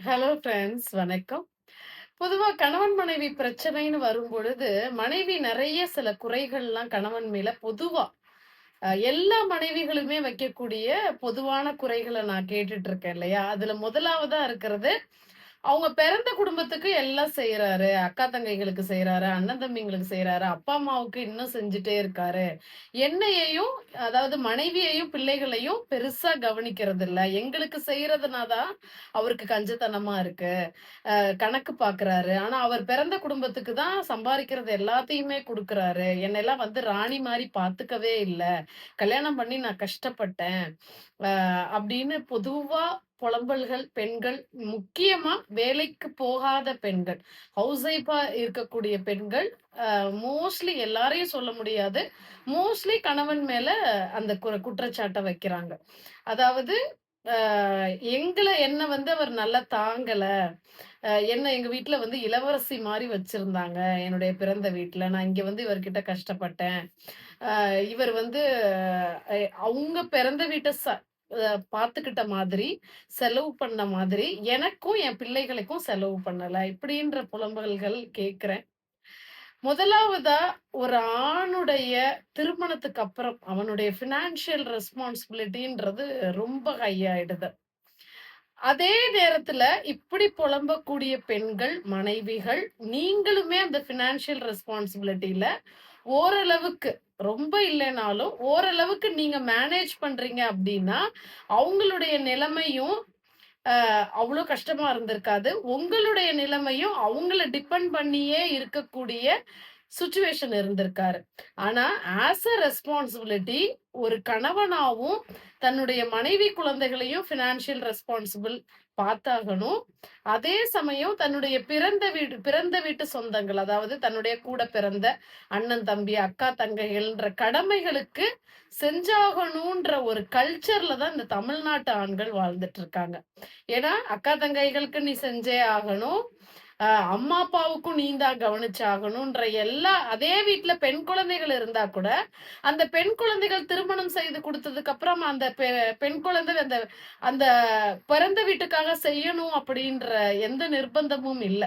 Hello friends, வணக்கம். பொதுவா கணவன் மனைவி பிரச்சனைன்னு வரும்பொழுது, மனைவி நெறைய சில குறைகள்லாம் கணவன் மேல பொதுவா எல்லா மனைவிகளுமே வைக்கக்கூடிய பொதுவான குறைகள நான் கேட்டுட்டு இருக்கேன் இல்லையா? அதுல முதலாவதா இருக்கிறது, அவங்க பிறந்த குடும்பத்துக்கு எல்லாம் செய்றாரு. அக்கா தங்கைகளுக்கு செய்றாரு, அண்ணன் தம்பிங்களுக்கு செய்றாரு, அப்பா அம்மாவுக்கு இன்னும் செஞ்சுட்டே இருக்காரு. என்னையையும் அதாவது மனைவியையும், பிள்ளைகளையும் பெருசா கவனிக்கிறதில்ல. எங்களுக்கு செய்றதுனா தான் அவருக்கு கஞ்சத்தனமா இருக்கு. கணக்கு பார்க்குறாரு. ஆனா, அவர் பிறந்த குடும்பத்துக்கு தான் சம்பாரிக்கிறது எல்லாத்தையுமே குடுக்குறாரு. என்னையெல்லாம் வந்து ராணி மாரி பார்த்துக்கவே இல்ல. கல்யாணம் பண்ணி நான் கஷ்டப்பட்டேன். அப்படின்னு பொதுவா புலம்பல்கள் பெண்கள், முக்கியமா வேலைக்கு போகாத பெண்கள், ஹவுஸ் ஒய்ஃபா இருக்கக்கூடிய பெண்கள், மோஸ்ட்லி எல்லாரையும் சொல்ல முடியாது. மோஸ்ட்லி கணவன் மேல அந்த குற்றச்சாட்ட வைக்கிறாங்க. அதாவது, அ என்ன வந்து அவர் நல்லா தாங்கல. என்ன எங்க வீட்ல வந்து இளவரசி மாரி வச்சிருந்தாங்க. என்னுடைய பிறந்த வீட்ல. நான் இங்க வந்து இவர்கிட்ட கஷ்டப்பட்டேன். இவர் வந்து அவங்க பிறந்த வீட்ட பார்த்துக்கிட்ட மாதிரி, செலவு பண்ண மாதிரி, எனக்கும் என் பிள்ளைகளுக்கும் செலவு பண்ணல. இப்படின்ற புலம்பல்கள் கேட்கிறேன். முதலாவதா ஒரு ஆணுடைய திருமணத்துக்கு அப்புறம் அவனுடைய ஃபினான்ஷியல் ரெஸ்பான்சிபிலிட்டின்றது ரொம்ப ஹை ஆயிடுது. அதே நேரத்துல இப்படி புலம்பக்கூடிய பெண்கள், மனைவிகள், நீங்களுமே அந்த ஃபினான்ஷியல் ரெஸ்பான்சிபிலிட்டில ஓரளவுக்கு, ரொம்ப இல்லைனாலும், ஓரளவுக்கு நீங்க மேனேஜ் பண்றீங்க அப்டின்னா, அவங்களுடைய நிலைமையும் அவ்ளோ கஷ்டமா இருந்திருக்காது. உங்களுடைய நிலைமையும் அவங்கள டிபெண்ட் பண்ணியே இருக்கக்கூடிய சிச்சுவேஷன் இருந்திருக்காரு. ஆனா, ஆஸ் அ ரெஸ்பான்சிபிலிட்டி ஒரு கணவனாவும் தன்னுடைய மனைவி குழந்தைகளையும் ஃபினான்ஷியல் ரெஸ்பான்சிபிள் பார்த்தாகணும். அதே சமயம் தன்னுடைய பிறந்த வீட்டு சொந்தங்கள், அதாவது தன்னுடைய கூட பிறந்த அண்ணன், தம்பி, அக்கா, தங்கைகள்ன்ற கடமைகளுக்கு செஞ்சாகணுன்ற ஒரு கல்ச்சர்ல தான் இந்த தமிழ்நாட்டு ஆண்கள் வாழ்ந்துட்டு இருக்காங்க. ஏன்னா, அக்கா தங்கைகளுக்கு நீ செஞ்சே ஆகணும். அம்மா, அப்பாவுக்கும் நீ தான் கவனிச்சாகணுன்ற அதே வீட்ல பெண் குழந்தைகள் இருந்தா கூட, அந்த பெண் குழந்தைகள் திருமணம் செய்து குடுத்ததுக்கு அப்புறம் அந்த பெண் குழந்தை அந்த அந்த பிறந்த வீட்டுக்காக செய்யணும் அப்படின்ற எந்த நிர்பந்தமும் இல்ல.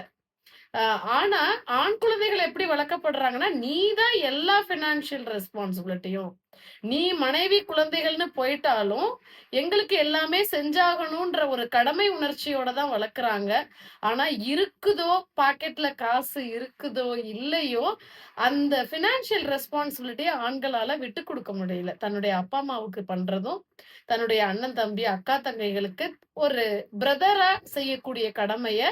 அ ஆனா, ஆண் குழந்தைகள் எப்படி வளர்க்கப்படுறாங்கன்னா, நீ தான் எல்லா ஃபினான்ஷியல் ரெஸ்பான்சிபிலிட்டியும். நீ மனைவி, குழந்தைகள்னு போயிட்டாலும், எங்களுக்கு எல்லாமே செஞ்சாகணுன்ற ஒரு கடமை உணர்ச்சியோட தான் வளர்க்குறாங்க. ஆனா, இருக்குதோ, பாக்கெட்ல காசு இருக்குதோ, இல்லையோ, அந்த ஃபினான்ஷியல் ரெஸ்பான்சிபிலிட்டிய ஆண்களால விட்டுக் குடுக்க முடியல. தன்னுடைய அப்பா, அம்மாவுக்கு பண்றதும், தன்னுடைய அண்ணன், தம்பி, அக்கா, தங்கைகளுக்கு ஒரு பிரதரா செய்யக்கூடிய கடமைய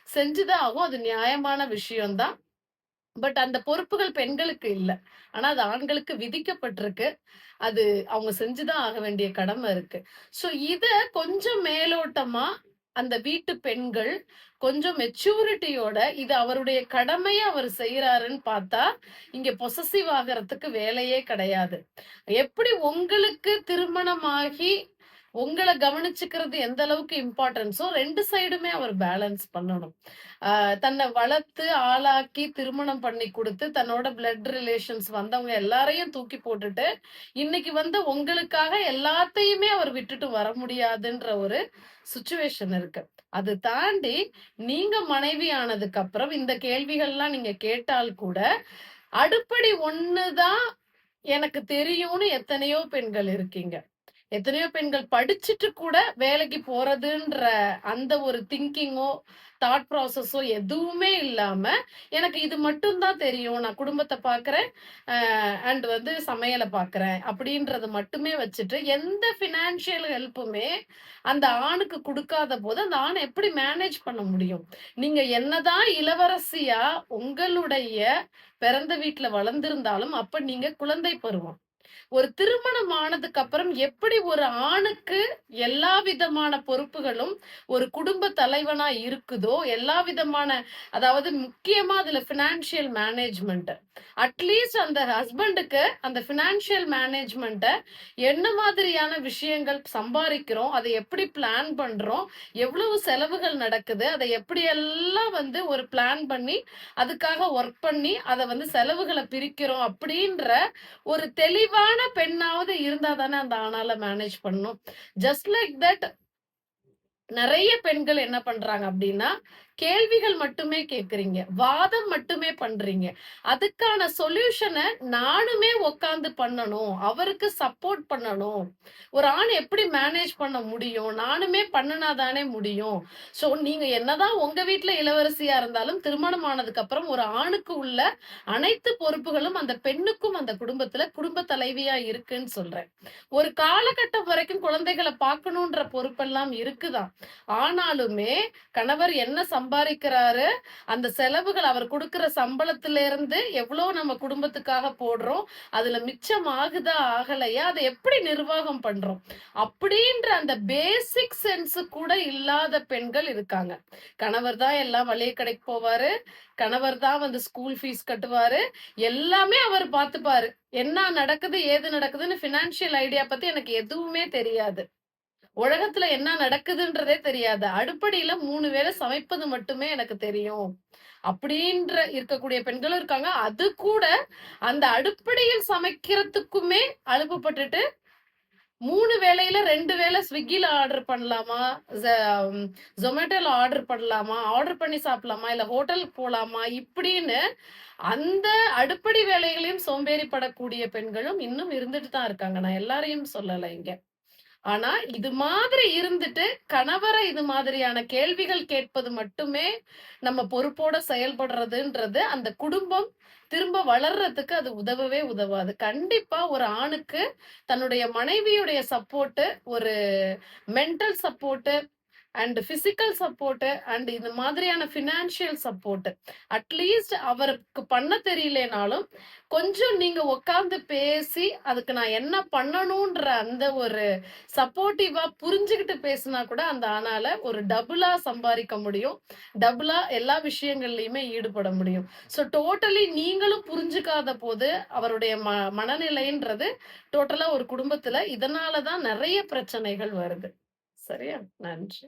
செஞ்சுதான் ஆகும். அது நியாயமான விஷயம் தான். பட் அந்த பொறுப்புகள் பெண்களுக்கு இல்ல. ஆனா அது ஆண்களுக்கு விதிக்கப்பட்டிருக்கு. அது அவங்க செஞ்சுதான் ஆக வேண்டிய கடமை இருக்கு. சோ இத கொஞ்சம் மேலோட்டமா அந்த வீட்டு பெண்கள் கொஞ்சம் மெச்சூரிட்டியோட இது அவருடைய கடமைய அவர் செய்றாருன்னு பார்த்தா, இங்க பொசெசிவ் ஆகறதுக்கு வேலையே கிடையாது. எப்படி உங்களுக்கு திருமணமாகி உங்கள கவனிச்சுக்கிறது எந்த அளவுக்கு இம்பார்ட்டன்ஸோ 2 சைடுமே அவர் பேலன்ஸ் பண்ணணும். தன்னை வளர்த்து, ஆளாக்கி, திருமணம் பண்ணி குடுத்து, தன்னோட பிளட் ரிலேஷன்ஸ் வந்தவங்க எல்லாரையும் தூக்கி போட்டுட்டு, இன்னைக்கு வந்து உங்களுக்காக எல்லாத்தையுமே அவர் விட்டுட்டு வர முடியாதுன்ற ஒரு சிச்சுவேஷன் இருக்கு. அது தாண்டி நீங்க மனைவி ஆனதுக்கு அப்புறம் இந்த கேள்விகள்லாம் நீங்க கேட்டால் கூட, அடுப்படி 1 தான் எனக்கு தெரியும்னு எத்தனையோ பெண்கள் இருக்கீங்க. எத்தனையோ பெண்கள் படிச்சுட்டு கூட வேலைக்கு போறதுன்ற அந்த ஒரு திங்கிங்கோ, தாட் ப்ராசஸோ எதுவுமே இல்லாம, எனக்கு இது மட்டும் தான் தெரியும். நான் குடும்பத்த பார்க்குறேன். அண்ட் வந்து சமையல பார்க்குறேன். அப்படின்றது மட்டுமே வச்சுட்டு, எந்த ஃபினான்ஷியல் ஹெல்ப்புமே அந்த ஆணுக்கு குடுக்காத போது, அந்த ஆண் எப்படி மேனேஜ் பண்ண முடியும்? நீங்க என்னதான் இளவரசியா உங்களுடைய பிறந்த வீட்ல வளர்ந்திருந்தாலும், அப்ப நீங்க குழந்தை பருவம். ஒரு திருமணம் ஆனதுக்கு அப்புறம் எப்படி ஒரு ஆணுக்கு எல்லா விதமான பொறுப்புகளும் ஒரு குடும்ப தலைவனா இருக்குதோ, எல்லா விதமான அதாவது முக்கியமா அதுல பினான்சியல் மேனேஜ்மெண்ட். அட்லீஸ்ட் அந்த ஹஸ்பண்டுக்கு அந்த பினான்சியல் மேனேஜ்மெண்ட்ட என்ன மாதிரியான விஷயங்கள் சம்பாதிக்கிறோம், அதை எப்படி பிளான் பண்றோம், எவ்வளவு செலவுகள் நடக்குது, அதை எப்படியெல்லாம் வந்து ஒரு பிளான் பண்ணி, அதுக்காக ஒர்க் பண்ணி, அதை வந்து செலவுகளை பிரிக்கிறோம் அப்படின்ற ஒரு தெளிவான பெண்ணாவது இருந்தா தானே அந்த ஆணால மேனேஜ் பண்ணணும். ஜஸ்ட் லைக் தட் நெறைய பெண்கள் என்ன பண்றாங்க அப்டின்னா, கேள்விகள் மட்டுமே கேட்கிறீங்க. வாதம் மட்டுமே பண்றீங்க. அதுக்கான சொல்யூஷன நானுமே உட்கார்ந்து பண்ணணும். அவருக்கு சப்போர்ட் பண்ணணும். ஒரு ஆண் எப்படி மேனேஜ் பண்ண முடியும்? நானுமே பண்ணுனா தானே முடியும். ஸோ நீங்க என்னதான் உங்க வீட்ல இளவரசியா இருந்தாலும், திருமணம் ஆனதுக்கு அப்புறம் ஒரு ஆணுக்கு உள்ள அனைத்து பொறுப்புகளும் அந்த பெண்ணுக்கும் அந்த குடும்பத்துல குடும்ப தலைவியா இருக்குன்னு சொல்றேன். ஒரு காலகட்டம் வரைக்கும் குழந்தைகள பார்க்கணுன்ற பொறுப்பெல்லாம் இருக்குதான். ஆனாலுமே கணவர் என்ன சம்பாரிக்கிறாரு, அந்த செலவுகள் அவர் குடுக்குற சம்பளத்திலிருந்து எவ்வளோ நம்ம குடும்பத்துக்காக போடுறோம், அதுல மிச்சம் ஆகுதா, ஆகலையா, அத எப்படி நிர்வாகம் பண்றோம்? அப்படின்ற அந்த பேசிக் சென்ஸ் கூட இல்லாத பெண்கள் இருக்காங்க. கணவர் தான் எல்லாம் மளிகை கடைக்கு போவாரு, கணவர் தான் வந்து ஸ்கூல் ஃபீஸ் கட்டுவாரு, எல்லாமே அவர் பார்த்துப்பாரு. என்ன நடக்குது, ஏது நடக்குதுன்னு ஃபினான்ஷியல் ஐடியா பத்தி எனக்கு எதுவுமே தெரியாது. உலகத்துல என்ன நடக்குதுன்றதே தெரியாது. அடுப்படியில 3 வேளை சமைப்பது மட்டுமே எனக்கு தெரியும். அப்படின்ற இருக்கக்கூடிய பெண்களும் இருக்காங்க. அது கூட அந்த அடுப்படியில் சமைக்கிறதுக்குமே அலுப்புப்பட்டுட்டு 3 வேளையில 2 வேளை Swiggyல ஆர்டர் பண்ணலாமா? Zo Zomatoல ஆர்டர் பண்ணலாமா? ஆர்டர் பண்ணி சாப்பிடலாமா? இல்ல ஹோட்டலுக்கு போலாமா? இப்படின்னு அந்த அடுப்படி வேலைகளையும் சோம்பேறி படக்கூடிய பெண்களும் இன்னும் இருந்துட்டு தான் இருக்காங்க. நான் எல்லாரையும் சொல்லல இங்க. ஆனா, இது மாதிரி இருந்துட்டு, கணவர இது மாதிரியான கேள்விகள் கேட்பது மட்டுமே நம்ம பொறுப்போட செயல்படுறதுன்றது, அந்த குடும்பம் திரும்ப வளர்றதுக்கு அது உதவவே உதவாது. கண்டிப்பா ஒரு ஆணுக்கு தன்னுடைய மனைவியுடைய சப்போர்ட்டு, ஒரு mental support and physical support and இந்த மாதிரியான பினான்சியல் சப்போர்ட் அட்லீஸ்ட் அவருக்கு பண்ண தெரியலனாலும் கொஞ்சம் நீங்க உட்கார்ந்து பேசி அதுக்கு நான் என்ன பண்ணணும்ன்ற அந்த ஒரு சப்போர்ட்டிவா புரிஞ்சுகிட்டு பேசினா கூட அந்த ஆணால ஒரு டபுளா சம்பாதிக்க முடியும், டபுளா எல்லா விஷயங்கள்லயுமே ஈடுபட முடியும். ஸோ டோட்டலி நீங்களும் புரிஞ்சுக்காத போது அவருடைய மனநிலைன்றது டோட்டலா ஒரு குடும்பத்துல இதனாலதான் நிறைய பிரச்சனைகள் வருது. சரியா? நன்றி.